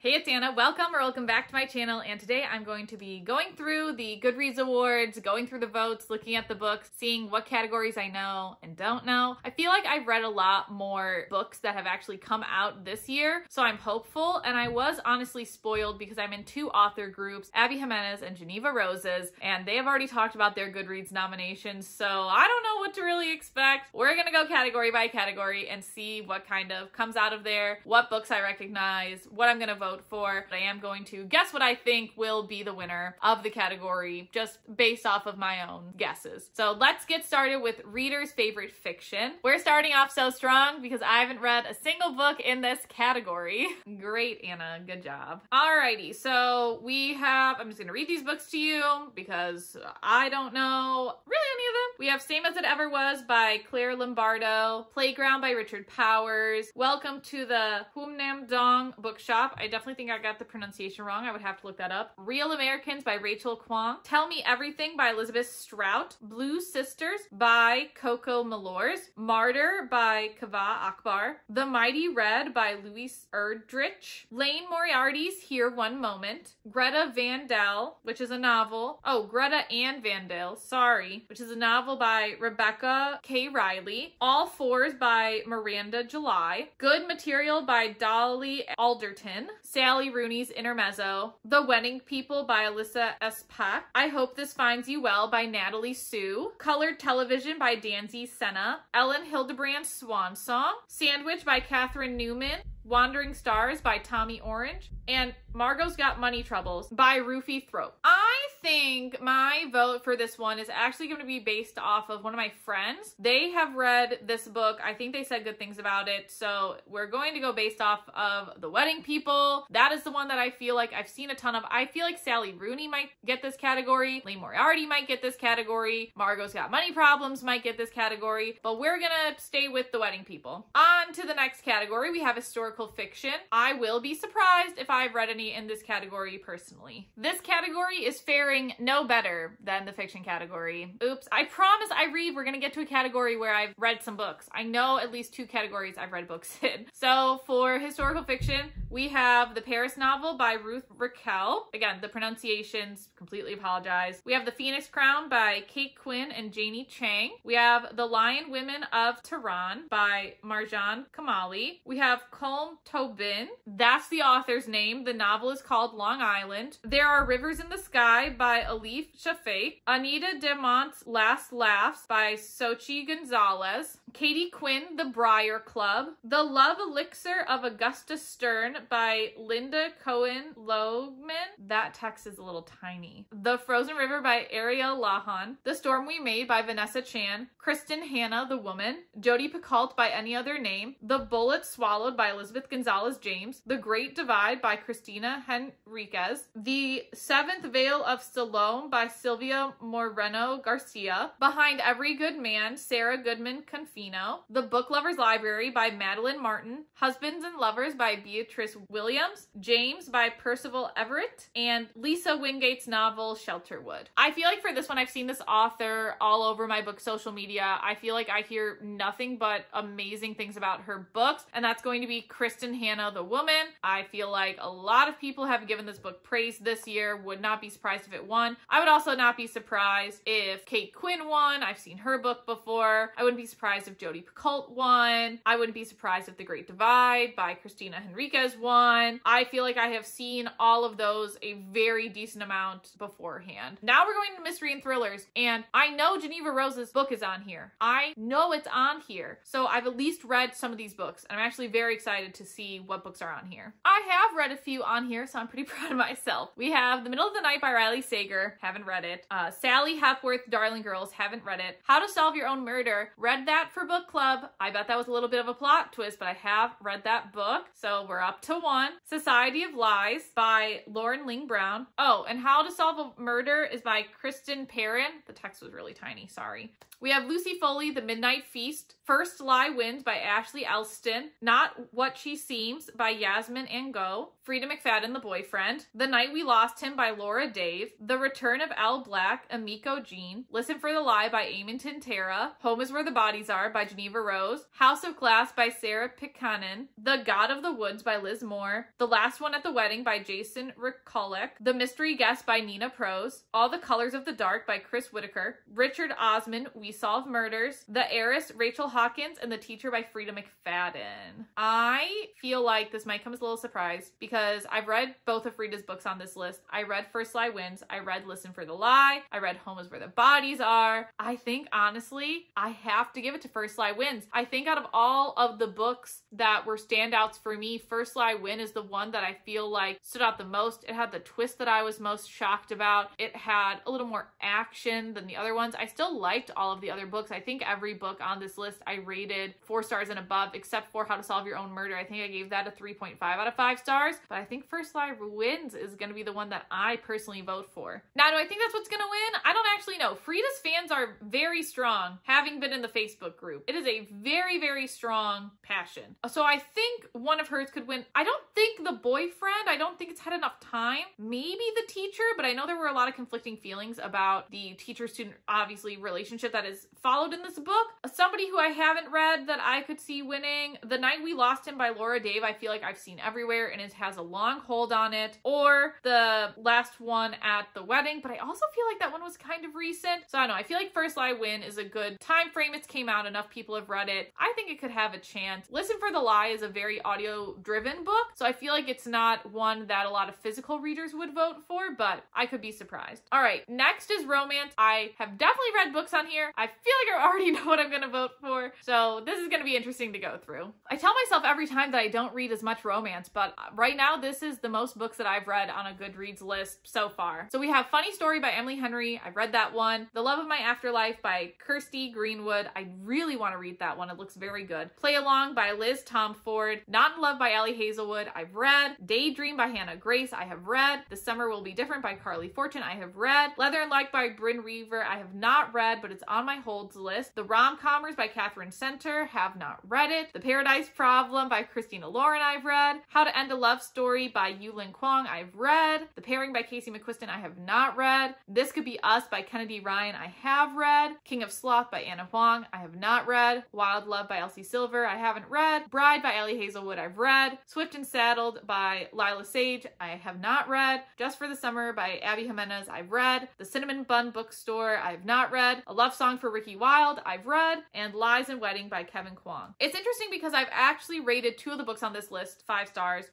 Hey, it's Anna. Welcome back to my channel, and today I'm going to be going through the Goodreads Awards, going through the votes, looking at the books, seeing what categories I know and don't know. I feel like I've read a lot more books that have actually come out this year, so I'm hopeful, and I was honestly spoiled because I'm in two author groups, Abby Jimenez and Geneva Roses, and they have already talked about their Goodreads nominations, so I don't know what to really expect. We're gonna go category by category and see what kind of comes out of there, what books I recognize, what I'm gonna vote for. But I am going to guess what I think will be the winner of the category just based off of my own guesses. So let's get started with readers' favorite fiction. We're starting off so strong because I haven't read a single book in this category. Great, Anna. Good job. Alrighty, so we have, I'm just gonna read these books to you because I don't know really any of them. We have Same as It Ever Was by Claire Lombardo, Playground by Richard Powers, Welcome to the Humnam Dong Bookshop. I definitely think I got the pronunciation wrong. I would have to look that up. Real Americans by Rachel Kwong, Tell Me Everything by Elizabeth Strout, Blue Sisters by Coco Malors, Martyr by Kava Akbar, The Mighty Red by Louise Erdrich, Lane Moriarty's Here One Moment, Greta Vandal, which is a novel. Oh, Greta Ann Vandal, sorry, which is a novel by Rebecca K. Riley, All Fours by Miranda July, Good Material by Dolly Alderton, Sally Rooney's Intermezzo, The Wedding People by Alyssa S. Pack, I Hope This Finds You Well by Natalie Sue, Colored Television by Danzy Senna, Ellen Hildebrand's Swan Song, Sandwich by Catherine Newman, Wandering Stars by Tommy Orange, and Margot's Got Money Troubles by Rufy Thrope. I think my vote for this one is actually going to be based off of one of my friends. They have read this book. I think they said good things about it, so we're going to go based off of The Wedding People. That is the one that I feel like I've seen a ton of. I feel like Sally Rooney might get this category. Lane Moriarty might get this category. Margot's Got Money Problems might get this category, but we're gonna stay with The Wedding People. On to the next category, we have historical fiction. I will be surprised if I've read any in this category personally. This category is faring no better than the fiction category. Oops, I promise we're gonna get to a category where I've read some books. I know at least two categories I've read books in. So for historical fiction, we have the Paris novel by Ruth Raquel. Again, the pronunciations, completely apologize. We have The Phoenix Crown by Kate Quinn and Janie Chang. We have The Lion Women of Tehran by Marjan Kamali. We have Colm Tobin. That's the author's name. The novel is called Long Island. There Are Rivers in the Sky by Alif Shafak. Anita de Mont's Last Laughs by Xochitl Gonzalez. Katie Quinn, The Briar Club. The Love Elixir of Augusta Stern by Linda Cohen Lohman. That text is a little tiny. The Frozen River by Ariel Lahan. The Storm We Made by Vanessa Chan. Kristen Hanna, The Woman. Jodi Picoult by Any Other Name. The Bullet Swallowed by Elizabeth Gonzalez James. The Great Divide by Christina Henriquez. The Seventh Veil of Siloam by Sylvia Moreno Garcia. Behind Every Good Man, Sarah Goodman Confino. The Book Lover's Library by Madeline Martin. Husbands and Lovers by Beatrice Williams. James by Percival Everett. And Lisa Wingate's novel Shelterwood. I feel like for this one, I've seen this author all over my book social media. I feel like I hear nothing but amazing things about her books, and that's going to be Kristen Hanna, The Woman. I feel like a lot of people have given this book praise this year. Would not be surprised if it won. I would also not be surprised if Kate Quinn won. I've seen her book before. I wouldn't be surprised if Jodi Picoult won. I wouldn't be surprised if The Great Divide by Christina Henriquez won. I feel like I have seen all of those a very decent amount beforehand. Now we're going to mystery and thrillers, and I know Geneva Rose's book is on here. I know it's on here, so I've at least read some of these books, and I'm actually very excited to see what books are on here. I have read a few on here, so I'm pretty proud of myself. We have The Middle of the Night by Riley Sager. Haven't read it. Sally Hepworth, Darling Girls. Haven't read it. How to Solve Your Own Murder. Read that for book club. I bet that was a little bit of a plot twist, but I have read that book, so we're up to one. Society of Lies by Lauren Ling Brown. Oh, and How to Solve a Murder is by Kristen Perrin. The text was really tiny, sorry. We have Lucy Foley, The Midnight Feast. First Lie Wins by Ashley Elston, Not What She Seems by Yasmin Ango, Frida McFadden, The Boyfriend, The Night We Lost Him by Laura Dave, The Return of Al Black, Amiko Jean, Listen for the Lie by Eamon Tintera, Home is Where the Bodies Are by Geneva Rose, House of Glass by Sarah Pikanen, The God of the Woods by Liz Moore, The Last One at the Wedding by Jason Rikolek, The Mystery Guest by Nina Prose, All the Colors of the Dark by Chris Whitaker, Richard Osman, We Solve Murders, The Heiress, Rachel Hawkins, and The Teacher by Frida McFadden. I feel like this might come as a little surprise because I've read both of Frida's books on this list. I read First Lie Wins, I read Listen for the Lie, I read Home is Where the Bodies Are. I think, honestly, I have to give it to First Lie Wins. I think out of all of the books that were standouts for me, First Lie Win is the one that I feel like stood out the most. It had the twist that I was most shocked about. It had a little more action than the other ones. I still liked all of the other books. I think every book on this list I rated 4 stars and above, except for How to Solve Your Own Murder. I think I gave that a 3.5 out of 5 stars, but I think First Lie Wins is going to be the one that I personally vote for. Now, do I think that's what's going to win? I don't actually know. Frida's fans are very strong, having been in the Facebook group. It is a very, very strong passion. So I think one of hers could win. I don't think The Boyfriend, I don't think it's had enough time. Maybe The Teacher, but I know there were a lot of conflicting feelings about the teacher-student, obviously, relationship that is followed in this book. Somebody who I haven't read that I could see winning, The Night We Lost Him by Laura Dave, I feel like I've seen everywhere and it has a long hold on it. Or The Last One at the Wedding, but I also feel like that one was kind of recent. So I don't know, I feel like First Lie Win is a good time frame. It's came out, enough people have read it. I think it could have a chance. Listen for the Lie is a very audio-driven book, so I feel like it's not one that a lot of physical readers would vote for, but I could be surprised. All right, next is romance. I have definitely read books on here. I feel like I already know what I'm gonna vote for, so this is gonna be interesting to go through. I tell myself every time that I don't read as much romance, but right now this is the most books that I've read on a Goodreads list so far. So we have Funny Story by Emily Henry. I've read that one. The Love of My Afterlife by Kirsty Greenwood. I really want to read that one. It looks very good. Play Along by Liz Tomford. Not in Love by Allie Hazelwood. I've read. Daydream by Hannah Grace. I have read. The Summer Will Be Different by Carly Fortune. I have read. Leather and Like by Bryn Reaver. I have not read, but it's on my holds list. The Rom-Commers by Catherine Center. Have not read it. The Paradise Problem by Christina Lauren. I've read. How to End a Love Story by Yulin Kwong. I've read. The Pairing by Casey McQuiston. I have not read. This Could Be Us by Kennedy Ryan. I have read. King of Sloth by Anna Huang. I have not read. Wild Love by Elsie Silver. I haven't read. Bride by Allie Hazelwood. I've read. Swift and Saddled by Lila Sage. I have not read. Just for the Summer by Abby Jimenez. I've read. The Cinnamon Bun Bookstore. I have not read. A Love Song for Ricky Wilde. I've read. And Lies and Wedding by Kevin Kwong. It's interesting because I've actually rated 2 of the books on this list 5 stars,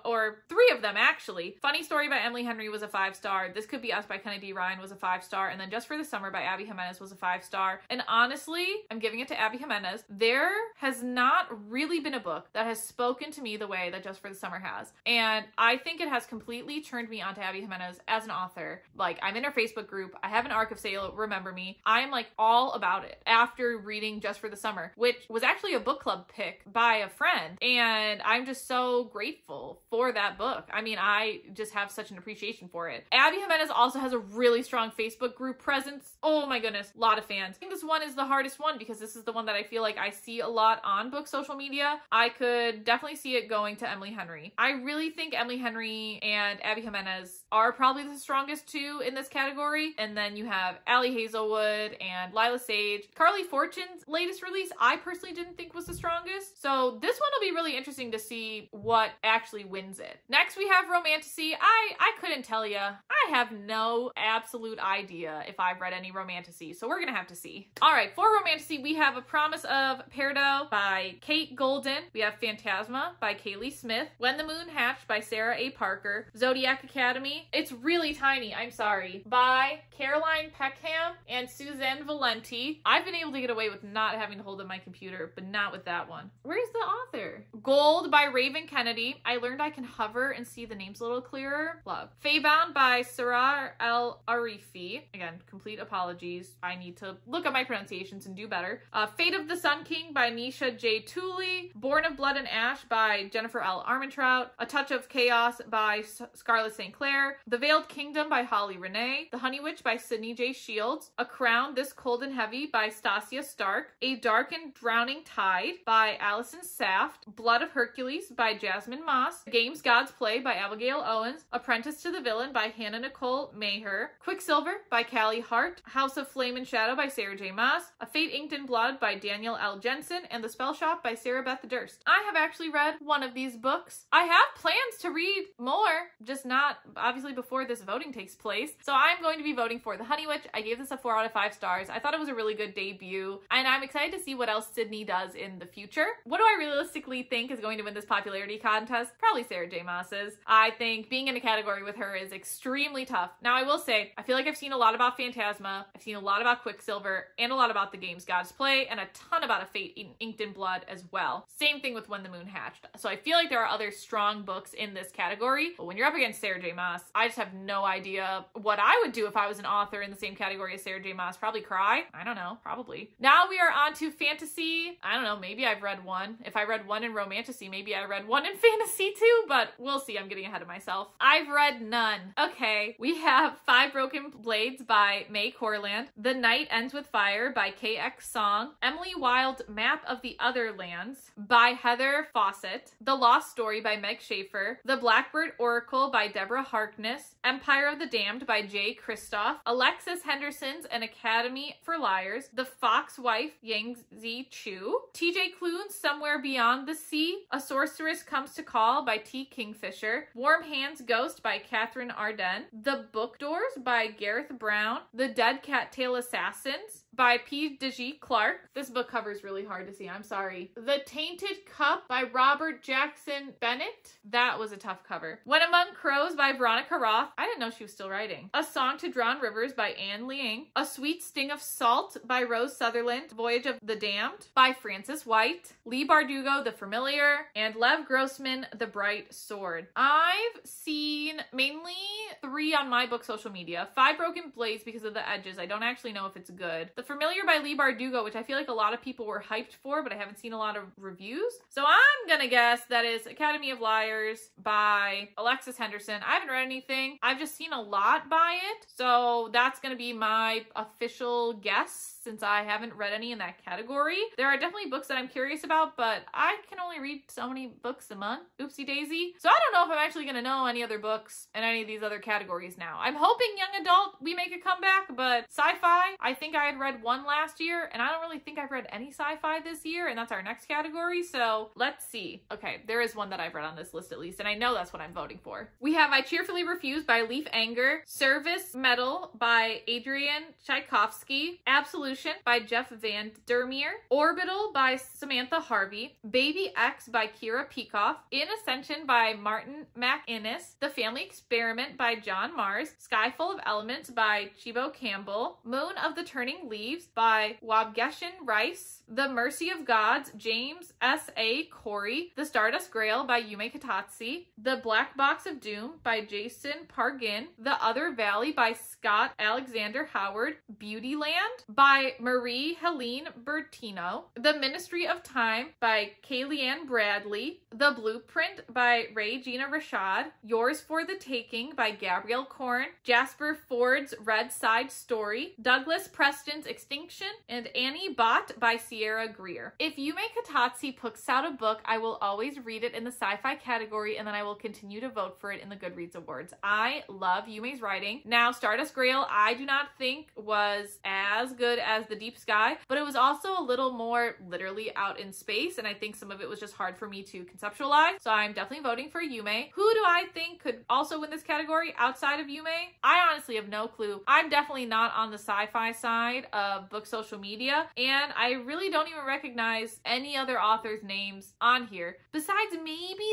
or 3 of them actually. Funny Story by Emily Henry was a 5-star. This Could Be Us by Kennedy Ryan was a 5-star. And then Just for the Summer by Abby Jimenez was a 5-star. And honestly, I'm giving it to Abby Jimenez. There has not really been a book that has spoken to me the way that Just for the Summer has. And I think it has completely turned me onto Abby Jimenez as an author. Like, I'm in her Facebook group. I have an arc of sale, Remember Me. I'm like all about it after reading Just for the Summer, which was actually a book club pick by a friend. And I'm just so grateful for that book. I mean, I just have such an appreciation for it. Abby Jimenez also has a really strong Facebook group presence. Oh my goodness, a lot of fans. I think this one is the hardest one because this is the one that I feel like I see a lot on book social media. I could definitely see it going to Emily Henry. I really think Emily Henry and Abby Jimenez are probably the strongest 2 in this category. And then you have Allie Hazelwood and Lila Sage. Carly Fortune's latest release, I personally didn't think was the strongest. So this one will be really interesting to see what actually wins it. Next, we have Romantasy. I couldn't tell you. I have no absolute idea if I've read any Romantasy, so we're gonna have to see. All right, for Romantasy, we have A Promise of Peridot by Kate Golden. We have Phantasma by Kaylee Smith. When the Moon Hatched by Sarah A. Parker. Zodiac Academy. It's really tiny, I'm sorry, by Caroline Peckham and Suzanne Valenti. I've been able to get away with not having to hold up my computer, but not with that one. Where's the author? Gold by Raven Kennedy. I learned I can hover and see the names a little clearer. Love. Feybound by Sarah El Arifi. Again, complete apologies. I need to look at my pronunciations and do better. Fate of the Sun King by Nisha J. Tooley. Born of Blood and Ash by Jennifer L. Armentrout. A Touch of Chaos by Scarlett St. Clair. The Veiled Kingdom by Holly Renee. The Honey Witch by Sydney J. Shields. A Crown This Cold and Heavy by Stasia Stark. Dark, A Dark and Drowning Tide by Allison Saft, Blood of Hercules by Jasmine Moss, Games Gods Play by Abigail Owens, Apprentice to the Villain by Hannah Nicole Maher, Quicksilver by Callie Hart, House of Flame and Shadow by Sarah J. Maas, A Fate Inked in Blood by Danielle L. Jensen, and The Spell Shop by Sarah Beth Durst. I have actually read one of these books. I have plans to read more, just not obviously before this voting takes place. So I'm going to be voting for The Honey Witch. I gave this a 4 out of 5 stars. I thought it was a really good debut, and I'm excited to see what else Sydney does in the future. What do I realistically think is going to win this popularity contest? Probably Sarah J. Maas's. I think being in a category with her is extremely tough. Now, I will say, I feel like I've seen a lot about Phantasma, I've seen a lot about Quicksilver, and a lot about the Games Gods Play, and a ton about A Fate Inked in Blood as well. Same thing with When the Moon Hatched. So I feel like there are other strong books in this category, but when you're up against Sarah J. Maas, I just have no idea what I would do if I was an author in the same category as Sarah J. Maas. Probably cry. I don't know. Probably. Now we are on to fantasy. I don't know. Maybe I've read one. If I read one in romantasy, maybe I read one in fantasy too, but we'll see. I'm getting ahead of myself. I've read none. Okay. We have Five Broken Blades by May Corland, The Night Ends with Fire by KX Song, Emily Wilde's Map of the Other Lands by Heather Fawcett, The Lost Story by Meg Schaefer, The Blackbird Oracle by Deborah Harkness, Empire of the Damned by Jay Kristoff, Alexis Henderson's An Academy for Liars, The Fox Wife Yangzi Chu, TJ Klune's Somewhere Beyond the Sea, A Sorceress Comes to Call by T. Kingfisher, Warm Hands Ghost by Catherine Arden, The Book Doors by Gareth Brown, The Dead Cattail Assassins by P. DeG Clark. This book cover is really hard to see. I'm sorry. The Tainted Cup by Robert Jackson Bennett. That was a tough cover. When Among Crows by Veronica Roth. I didn't know she was still writing. A Song to Drown Rivers by Anne Liang. A Sweet Sting of Salt by Rose Sutherland. Voyage of the Damned by Frances White. Lee Bardugo, The Familiar. And Lev Grossman, The Bright Sword. I've seen mainly 3 on my book social media. Five Broken Blades because of the edges. I don't actually know if it's good. The Familiar by Lee Bardugo, which I feel like a lot of people were hyped for, but I haven't seen a lot of reviews. So I'm gonna guess that is Academy of Liars by Alexis Henderson. I haven't read anything. I've just seen a lot by it. So that's gonna be my official guess since I haven't read any in that category. There are definitely books that I'm curious about, but I can only read so many books a month. Oopsie daisy. So I don't know if I'm actually gonna know any other books in any of these other categories now. I'm hoping young adult we make a comeback, but sci-fi, I think I had read one last year, and I don't really think I've read any sci-fi this year, and that's our next category, so let's see. Okay, there is one that I've read on this list at least, and I know that's what I'm voting for. We have I Cheerfully Refuse by Leaf Anger, Service Medal by Adrian Tchaikovsky, Absolution by Jeff Van Dermeer, Orbital by Samantha Harvey, Baby X by Kira Peikoff, In Ascension by Martin McInnes, The Family Experiment by John Mars, Sky Full of Elements by Chibo Campbell, Moon of the Turning Leaves by Wabgeshin Rice, The Mercy of Gods, James S.A. Corey, The Stardust Grail by Yume Katatsi, The Black Box of Doom by Jason Pargin, The Other Valley by Scott Alexander Howard, Beautyland by Marie Helene Bertino, The Ministry of Time by Kayleigh Bradley, The Blueprint by Ray Gina Rashad, Yours for the Taking by Gabrielle Korn, Jasper Ford's Red Side Story, Douglas Preston's Extinction, and Annie Bott by Sierra Greer. If Yume Katatsi puts out a book, I will always read it in the sci-fi category, and then I will continue to vote for it in the Goodreads Awards. I love Yume's writing. Now, Stardust Grail, I do not think was as good as The Deep Sky, but it was also a little more literally out in space, and I think some of it was just hard for me to conceptualize, so I'm definitely voting for Yume. Who do I think could also win this category outside of Yume? I honestly have no clue. I'm definitely not on the sci-fi side of book social media, and I really don't even recognize any other authors' names on here, besides maybe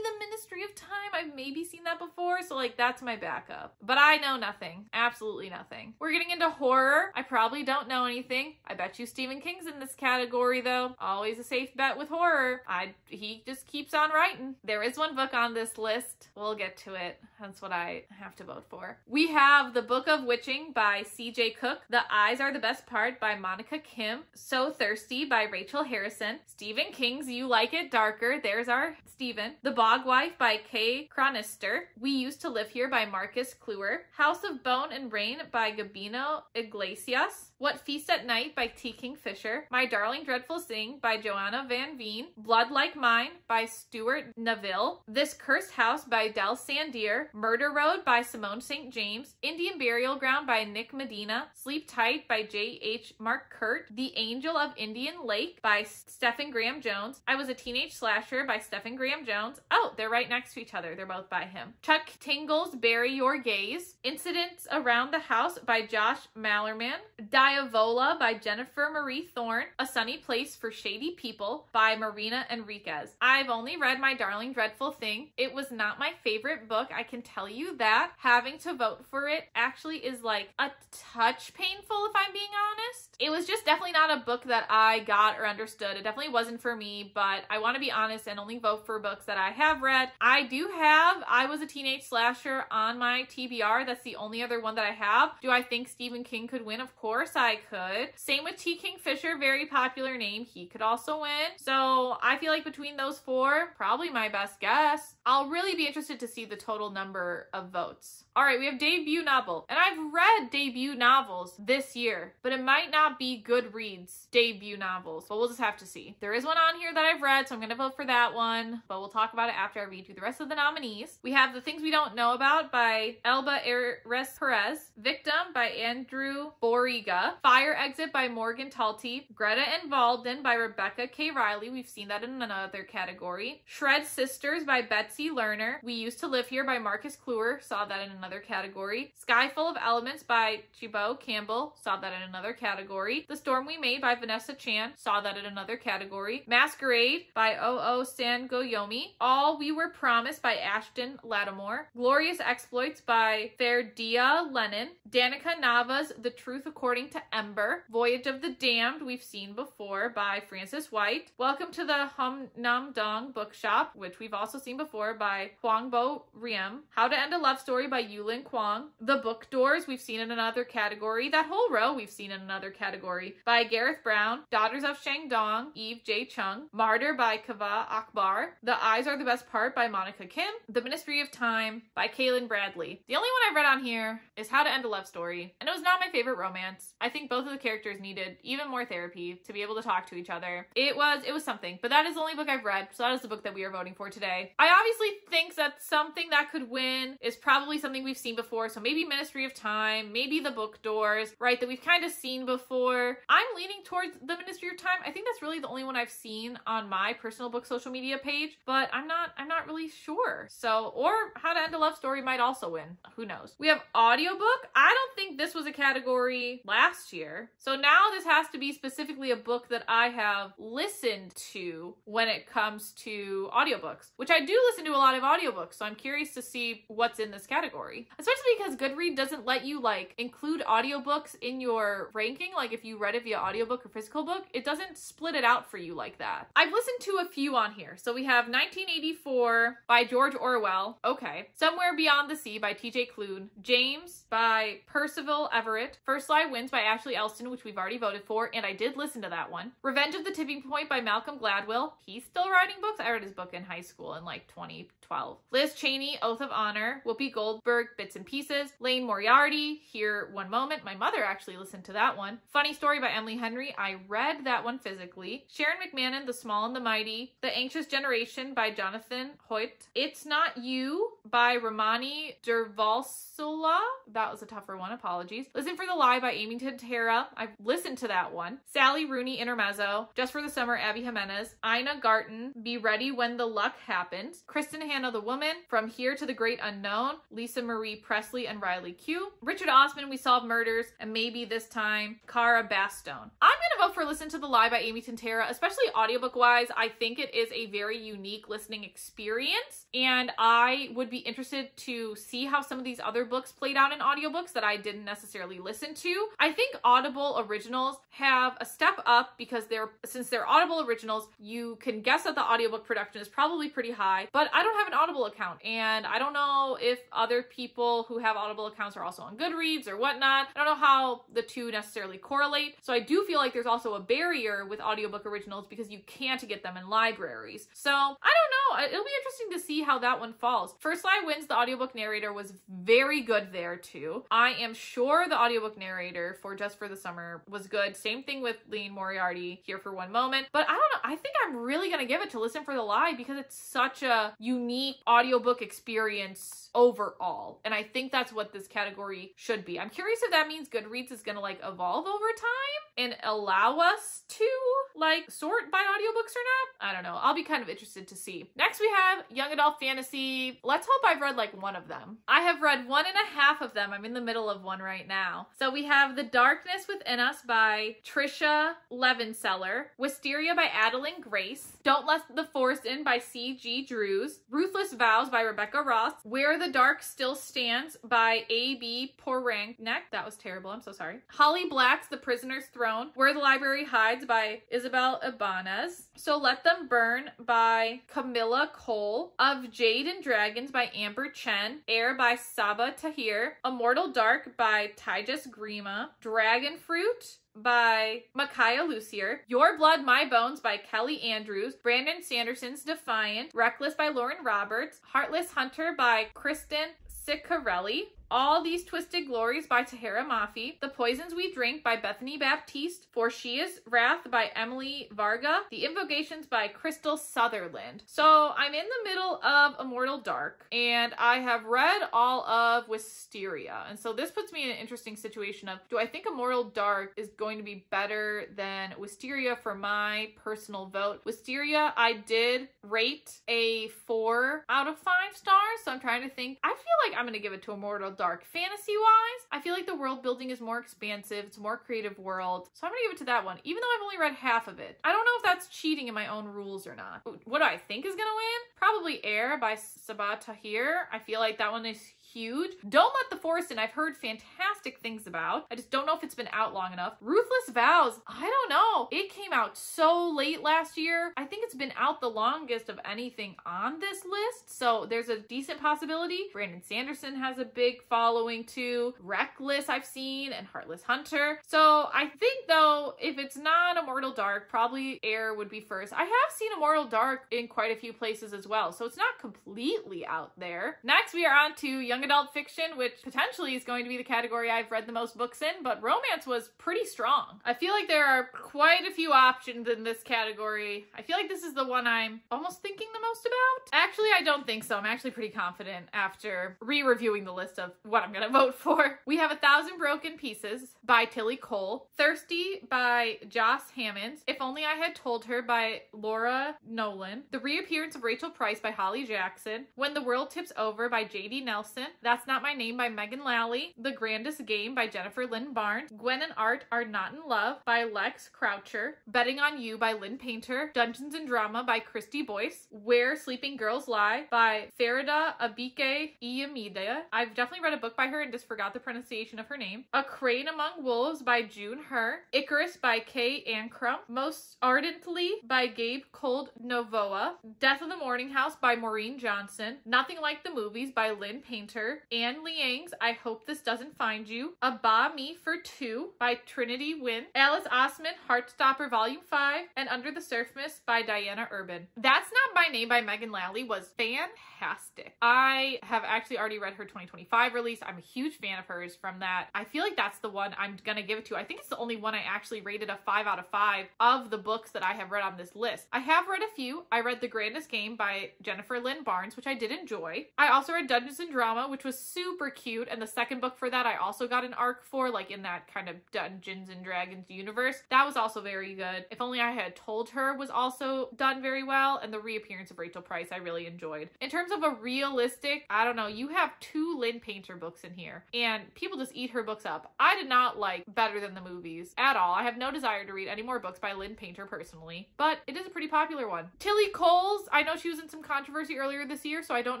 The Ministry of Time. I've maybe seen that before, so like that's my backup. But I know nothing. Absolutely nothing. We're getting into horror. I probably don't know anything. I bet you Stephen King's in this category though. Always a safe bet with horror. He just keeps on writing. There is one book on this list. We'll get to it. That's what I have to vote for. We have The Book of Witching by C.J. Cook, The Eyes Are the Best Part by Monica Kim, So Thirsty by Rachel Harrison, Stephen King's You Like It Darker, there's our Stephen, The Bog Wife by Kay Cronister, We Used to Live Here by Marcus Kluwer, House of Bone and Rain by Gabino Iglesias, What Feast at Night by T. Kingfisher, My Darling Dreadful Thing by Joanna Van Veen, Blood Like Mine by Stuart Neville, This Cursed House by Del Sandier, Murder Road by Simone St. James, Indian Burial Ground by Nick Medina, Sleep Tight by J.H. Mark Kurt, The Angel of Indian Lake by Stephen Graham Jones, I Was a Teenage Slasher by Stephen Graham Jones. Oh, they're right next to each other. They're both by him. Chuck Tingle's Bury Your Gaze, Incidents Around the House by Josh Mallerman, Diavola by Jennifer Marie Thorne, A Sunny Place for Shady People by Marina Enriquez. I've only read My Darling Dreadful Thing. It was not my favorite book. I can tell you that. Having to vote for it actually is like a touch painful if I'm being honest. It was just definitely not a book that I got or understood. It definitely wasn't for me, but I want to be honest and only vote for books that I have read. I do have I Was a Teenage Slasher on my TBR. That's the only other one that I have. Do I think Stephen King could win? Of course I could. Same with T. Kingfisher, very popular name. He could also win. So I feel like between those four, probably my best guess. I'll really be interested to see the total number of votes. All right, we have debut novel. And I've read debut novels this year, but it might not be Goodreads debut novels, but we'll just have to see. There is one on here that I've read, so I'm going to vote for that one, but we'll talk about it after I read through the rest of the nominees. We have The Things We Don't Know About by Elba Ares Perez, Victim by Andrew Boriga, Fire Exit by Morgan Talty, Greta and Valden by Rebecca K. Riley. We've seen that in another category. Shred Sisters by Betsy Lerner. We Used to Live Here by Marcus Kluwer. Saw that in another category. Sky Full of Elements by Chibo Campbell. Saw that in another category. The Storm We Made by Vanessa Chan. Saw that in another category. Masquerade by O.O. Sangoyomi. All We Were Promised by Ashton Lattimore. Glorious Exploits by Ferdia Lennon. Danica Nava's The Truth According to Ember. Voyage of the Damned, we've seen before, by Frances White. Welcome to the Hum Nam Dong Bookshop, which we've also seen before, by Huang Bo Riem. How to End a Love Story by Yulin Kwong. The Book Doors, we've seen in another category. That whole row we've seen in another category, by Gareth Brown. Daughters of Shangdong, Eve J. Chung. Martyr by Kava Akbar. The Eyes Are the Best Part by Monica Kim. The Ministry of Time by Kaylin Bradley. The only one I've read on here is How to End a Love Story, and it was not my favorite romance. I think both of the characters needed even more therapy to be able to talk to each other. It was something, but that is the only book I've read, so that is the book that we are voting for today. I obviously think that something that could win is probably something we've seen before, so maybe Ministry of Time, maybe The Book Doors, right, that we've kind of seen before. I'm leaning towards The Ministry of Time. I think that's really the only one I've seen on my personal book social media page, but I'm not really sure. So, or How to End a Love Story might also win. Who knows? We have audiobook. I don't think this was a category last year. So now this has to be specifically a book that I have listened to when it comes to audiobooks, which I do listen to a lot of audiobooks. So I'm curious to see what's in this category, especially because Goodreads doesn't let you like include audiobooks in your ranking. Like if you read it via audiobook or physical book, it doesn't split it out for you like that. I've listened to a few on here. So we have 1984 by George Orwell. Okay. Somewhere Beyond the Sea by TJ Klune. James by Percival Everett. First Lie Wins by Ashley Elston, which we've already voted for, and I did listen to that one. Revenge of the Tipping Point by Malcolm Gladwell. He's still writing books. I read his book in high school in like 2012. Liz Cheney, Oath of Honor. Whoopi Goldberg, Bits and Pieces. Lane Moriarty, Here One Moment. My mother actually listened to that one. Funny Story by Emily Henry. I read that one physically. Sharon McMahon, The Small and the Mighty. The Anxious Generation by Jonathan Hoyt. It's Not You by Ramani Durvalsula. That was a tougher one. Apologies. Listen for the Lie by Amy Tintera. I've listened to that one. Sally Rooney, Intermezzo. Just for the Summer, Abby Jimenez. Ina Garten, Be Ready When the Luck Happens. Kristen Hanna, The Woman. From Here to the Great Unknown. Lisa Marie Presley and Riley Q. Richard Osman, We Solve Murders. And Maybe This Time, Cara Bastone. I'm gonna vote for Listen to the Lie by Amy Tintera, especially audiobook-wise. I think it is a very unique listening experience, and I would be interested to see how some of these other books played out in audiobooks that I didn't necessarily listen to. I think Audible originals have a step up because since they're Audible originals, you can guess that the audiobook production is probably pretty high, but I don't have an Audible account, and I don't know if other people who have Audible accounts are also on Goodreads or whatnot. I don't know how the two necessarily correlate, so I do feel like there's also a barrier with audiobook originals because you can't get them in libraries. So I don't know. It'll be interesting to see how that one falls. First Lie Wins, the audiobook narrator, was very good there too. I am sure the audiobook narrator for Just for the Summer was good. Same thing with Lean Moriarty, Here for One Moment. But I don't know. I think I'm really going to give it to Listen for the Lie because it's such a unique audiobook experience overall. And I think that's what this category should be. I'm curious if that means Goodreads is going to like evolve over time and allow us to like sort by audiobooks or not. I don't know. I'll be kind of interested to see. Next we have young adult fantasy. Let's hope I've read like one of them. I have read 1.5 of them. I'm in the middle of one right now. So we have The Darkness Within Us by Trisha Levenseller, Wisteria by Adeline Grace, Don't Let the Force In by C.G. Drews, Ruthless Vows by Rebecca Ross, Where the Dark Still Stands by A.B. Poranek. That was terrible. I'm so sorry. Holly Black's The Prisoner's Throne, Where the Library Hides by Isabel Ibanez, So Let Them Burn by Camilla Cole, Of Jade and Dragons by Amber Chen, Air by Saba Tahir, Immortal Dark by Tyjas Grima, Dragon Fruit by Micaiah Lucier, Your Blood, My Bones by Kelly Andrews, Brandon Sanderson's Defiant, Reckless by Lauren Roberts, Heartless Hunter by Kristen Ciccarelli, All These Twisted Glories by Tahira Mafi, The Poisons We Drink by Bethany Baptiste, For She Is Wrath by Emily Varga, The Invocations by Crystal Sutherland. So I'm in the middle of Immortal Dark, and I have read all of Wisteria. And so this puts me in an interesting situation of, do I think Immortal Dark is going to be better than Wisteria for my personal vote? Wisteria, I did rate a 4 out of 5 stars, so I'm trying to think. I feel like I'm going to give it to Immortal Dark. Fantasy-wise, I feel like the world building is more expansive. It's a more creative world. So I'm going to give it to that one, even though I've only read half of it. I don't know if that's cheating in my own rules or not. What do I think is going to win? Probably Air by Sabah Tahir. I feel like that one is huge. Don't Let the Force In, I've heard fantastic things about. I just don't know if it's been out long enough. Ruthless Vows, I don't know. It came out so late last year. I think it's been out the longest of anything on this list, so there's a decent possibility. Brandon Sanderson has a big following too. Reckless I've seen, and Heartless Hunter. So I think though, if it's not Immortal Dark, probably Air would be first. I have seen Immortal Dark in quite a few places as well, so it's not completely out there. Next we are on to young adult fiction, which potentially is going to be the category I've read the most books in, but romance was pretty strong. I feel like there are quite a few options in this category. I feel like this is the one I'm almost thinking the most about. Actually, I don't think so. I'm actually pretty confident after re-reviewing the list of what I'm gonna vote for. We have 1,000 Broken Pieces by Tilly Cole, Thirsty by Joss Hammonds, If Only I Had Told Her by Laura Nolan, The Reappearance of Rachel Price by Holly Jackson, When the World Tips Over by J.D. Nelson, That's Not My Name by Megan Lally, The Grandest Game by Jennifer Lynn Barnes, Gwen and Art Are Not in Love by Lex Croucher, Betting on You by Lynn Painter, Dungeons and Drama by Christy Boyce, Where Sleeping Girls Lie by Farida Abike Iyamide. I've definitely read a book by her and just forgot the pronunciation of her name. A Crane Among Wolves by June Her, Icarus by Kay Ancrum, Most Ardently by Gabe Cold Novoa, Death of the Morning House by Maureen Johnson, Nothing Like the Movies by Lynn Painter, Anne Liang's I Hope This Doesn't Find You, A Ba Me for Two by Trinity Wynn, Alice Osman, Heartstopper Volume 5, and Under the Surface by Diana Urban. That's Not My Name by Megan Lally was fantastic. I have actually already read her 2025 release. I'm a huge fan of hers from that. I feel like that's the one I'm gonna give it to. I think it's the only one I actually rated a 5 out of 5 of the books that I have read on this list. I have read a few. I read The Grandest Game by Jennifer Lynn Barnes, which I did enjoy. I also read Dungeons and Drama, which was super cute, and the second book for that I also got an arc for, like in that kind of Dungeons and Dragons universe. That was also very good. If Only I Had Told Her was also done very well, and The Reappearance of Rachel Price I really enjoyed. In terms of a realistic, I don't know, you have 2 Lynn Painter books in here, and people just eat her books up. I did not like Better Than the Movies at all. I have no desire to read any more books by Lynn Painter personally, but it is a pretty popular one. Tilly Coles, I know she was in some controversy earlier this year, so I don't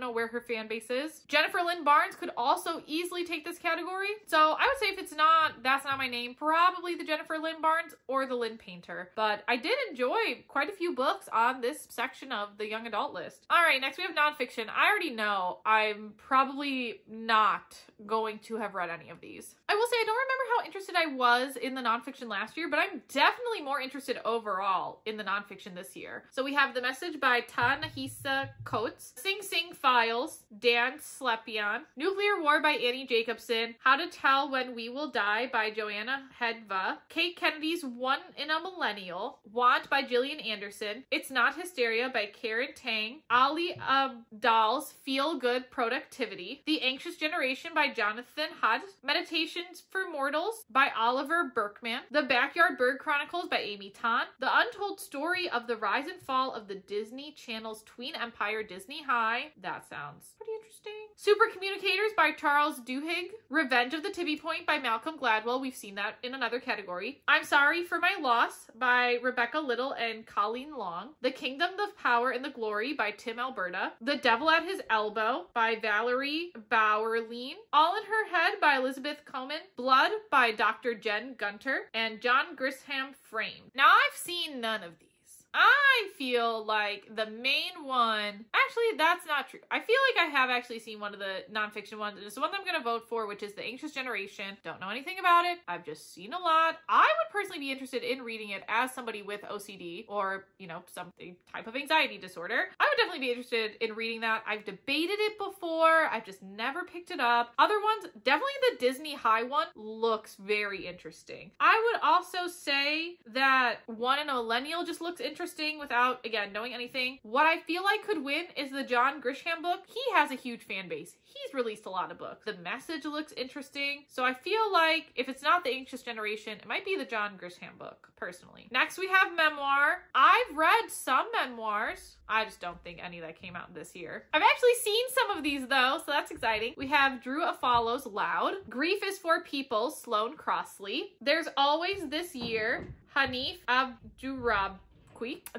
know where her fan base is. Jennifer Lynn Lynn Barnes could also easily take this category. So I would say if it's not That's Not My Name, probably the Jennifer Lynn Barnes or the Lynn Painter. But I did enjoy quite a few books on this section of the young adult list. All right, next we have nonfiction. I already know I'm probably not going to have read any of these. I will say I don't remember how interested I was in the nonfiction last year, but I'm definitely more interested overall in the nonfiction this year. So we have The Message by Ta-Nehisi Coates, Sing Sing Files, Dan Slepian, Nuclear War by Annie Jacobson, How to Tell When We Will Die by Joanna Hedva, Kate Kennedy's One in a Millennial, Want by Gillian Anderson, It's Not Hysteria by Karen Tang, Ali Abdal's Feel Good Productivity, The Anxious Generation by Jonathan Hudd, Meditations for Mortals by Oliver Berkman, The Backyard Bird Chronicles by Amy Tan, The Untold Story of the Rise and Fall of the Disney Channel's Tween Empire Disney High. That sounds pretty interesting. Super Communicators by Charles Duhigg, Revenge of the Tibby Point by Malcolm Gladwell. We've seen that in another category. I'm Sorry for My Loss by Rebecca Little and Colleen Long, The Kingdom, the Power, and the Glory by Tim Alberta, The Devil at His Elbow by Valerie Bauerlein, All in Her Head by Elizabeth Coleman, Blood by Dr. Jen Gunter, and John Grisham Frame. Now, I've seen none of these. I feel like the main one, actually that's not true. I feel like I have actually seen one of the nonfiction ones, and it's the one that I'm going to vote for, which is The Anxious Generation. Don't know anything about it. I've just seen a lot. I would personally be interested in reading it as somebody with OCD or, you know, some type of anxiety disorder. I would definitely be interested in reading that. I've debated it before. I've just never picked it up. Other ones, definitely the Disney High one looks very interesting. I would also say that One in a Millennial just looks interesting without, again, knowing anything. What I feel like could win is the John Grisham book. He has a huge fan base. He's released a lot of books. The Message looks interesting. So I feel like if it's not The Anxious Generation, it might be the John Grisham book, personally. Next, we have memoir. I've read some memoirs. I just don't think any that came out this year. I've actually seen some of these though, so that's exciting. We have Drew Afalo's Loud, Grief is for People, Sloane Crossley. There's Always This Year, Hanif Abdurrab.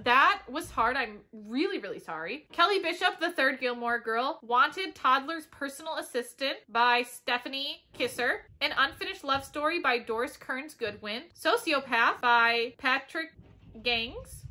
That was hard. I'm really, really sorry. Kelly Bishop, The Third Gilmore Girl. Wanted Toddler's Personal Assistant by Stephanie Kisser. An Unfinished Love Story by Doris Kearns Goodwin. Sociopath by Patrick Gangs.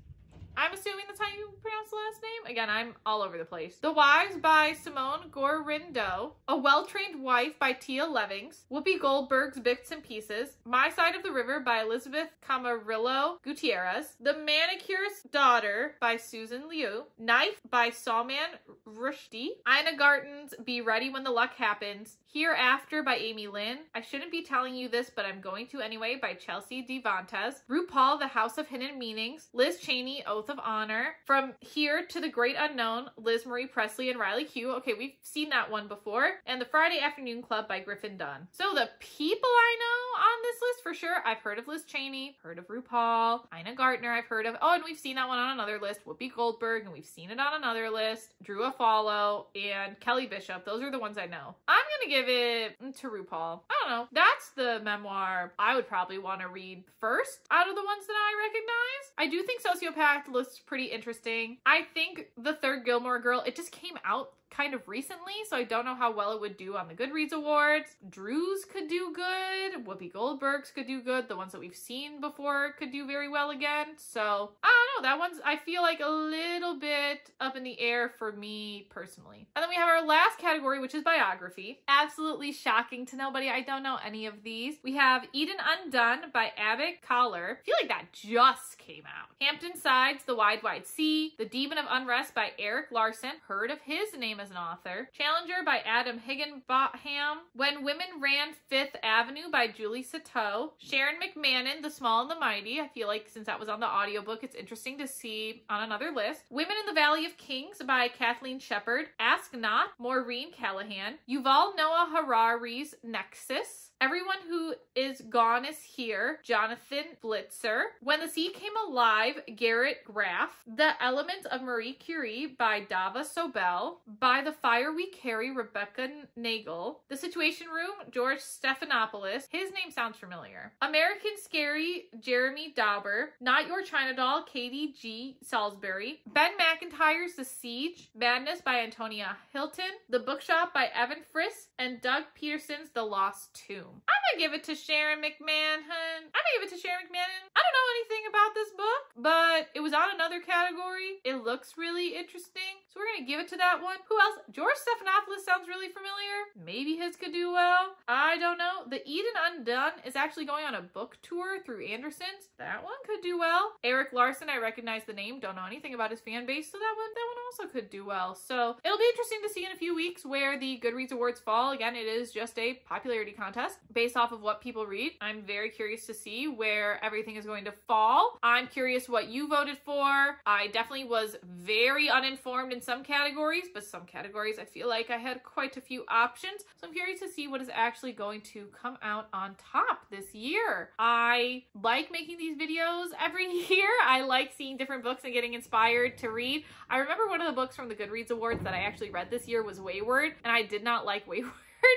I'm assuming that's how you pronounce the last name. Again, I'm all over the place. The Wives by Simone Gorindo. A Well-Trained Wife by Tia Levings. Whoopi Goldberg's Bits and Pieces. My Side of the River by Elizabeth Camarillo Gutierrez. The Manicure's Daughter by Susan Liu. Knife by Salman Rushdie. Ina Garten's Be Ready When the Luck Happens. Hereafter by Amy Lynn. I shouldn't be telling you this, but I'm going to anyway by Chelsea Devantes. RuPaul, The House of Hidden Meanings. Liz Cheney, Oath of Honor. From Here to the Great Unknown, Liz Marie Presley and Riley Hugh. Okay, we've seen that one before. And The Friday Afternoon Club by Griffin Dunn. So the people I know on this list for sure, I've heard of Liz Cheney, heard of RuPaul, Ina Gartner I've heard of. Oh, and we've seen that one on another list, Whoopi Goldberg, and we've seen it on another list, Drew Afalo, and Kelly Bishop. Those are the ones I know. I'm gonna give it to RuPaul. I don't know. That's the memoir I would probably want to read first out of the ones that I recognize. I do think Sociopath looks pretty interesting. I think The Third Gilmore Girl, it just came out kind of recently, so I don't know how well it would do on the Goodreads Awards. Drew's could do good. Whoopi Goldberg's could do good. The ones that we've seen before could do very well again. So, I don't know. That one's, I feel like, a little bit up in the air for me personally. And then we have our last category, which is biography. Absolutely shocking to nobody. I don't know any of these. We have Eden Undone by Abby Collar. I feel like that just came out. Hampton Sides, The Wide Wide Sea. The Demon of Unrest by Eric Larson. Heard of his name as an author. Challenger by Adam Higginbotham. When Women Ran Fifth Avenue by Julie Sato. Sharon McMahon, The Small and the Mighty. I feel like since that was on the audiobook, it's interesting to see on another list. Women in the Valley of Kings by Kathleen Shepard. Ask Not, Maureen Callahan. Yuval Noah Harari's Nexus. Everyone Who Is Gone Is Here, Jonathan Blitzer. When the Sea Came Alive, Garrett Graff. The Element of Marie Curie by Dava Sobel. By the Fire We Carry, Rebecca Nagel. The Situation Room, George Stephanopoulos. His name sounds familiar. American Scary, Jeremy Dauber. Not Your China Doll, Katie G. Salisbury. Ben McIntyre's The Siege, Madness by Antonia Hilton. The Bookshop by Evan Friss. And Doug Peterson's The Lost Tomb. I'm gonna give it to Sharon McMahon. I don't know anything about this book, but it was on another category. It looks really interesting, so we're gonna give it to that one. Who else? George Stephanopoulos sounds really familiar. Maybe his could do well. I don't know. The Eden Undone is actually going on a book tour through Anderson's. That one could do well. Eric Larson, I recognize the name, don't know anything about his fan base, so that one also could do well. So it'll be interesting to see in a few weeks where the Goodreads Awards fall. Again, it is just a popularity contest based off of what people read. I'm very curious to see where everything is going to fall. I'm curious what you voted for. I definitely was very uninformed in some categories, but some categories I feel like I had quite a few options. So I'm curious to see what is actually going to come out on top this year. I like making these videos every year. I like seeing different books and getting inspired to read. I remember one of the books from the Goodreads Awards that I actually read this year was Wayward, and I did not like Wayward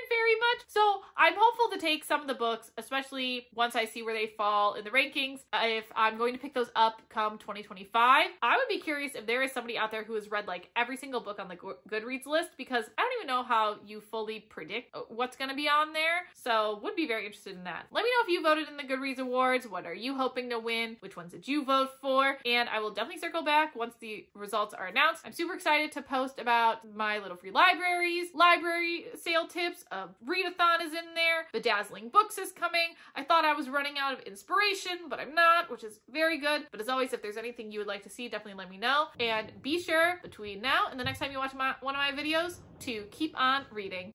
very much. So I'm hopeful to take some of the books, especially once I see where they fall in the rankings, if I'm going to pick those up come 2025. I would be curious if there is somebody out there who has read like every single book on the Goodreads list, because I don't even know how you fully predict what's going to be on there. So would be very interested in that. Let me know if you voted in the Goodreads Awards. What are you hoping to win? Which ones did you vote for? And I will definitely circle back once the results are announced. I'm super excited to post about my little free libraries, library sale tips. A readathon is in there. Bedazzling Books is coming. I thought I was running out of inspiration, but I'm not, which is very good. But as always, if there's anything you would like to see, definitely let me know. And be sure between now and the next time you watch one of my videos to keep on reading.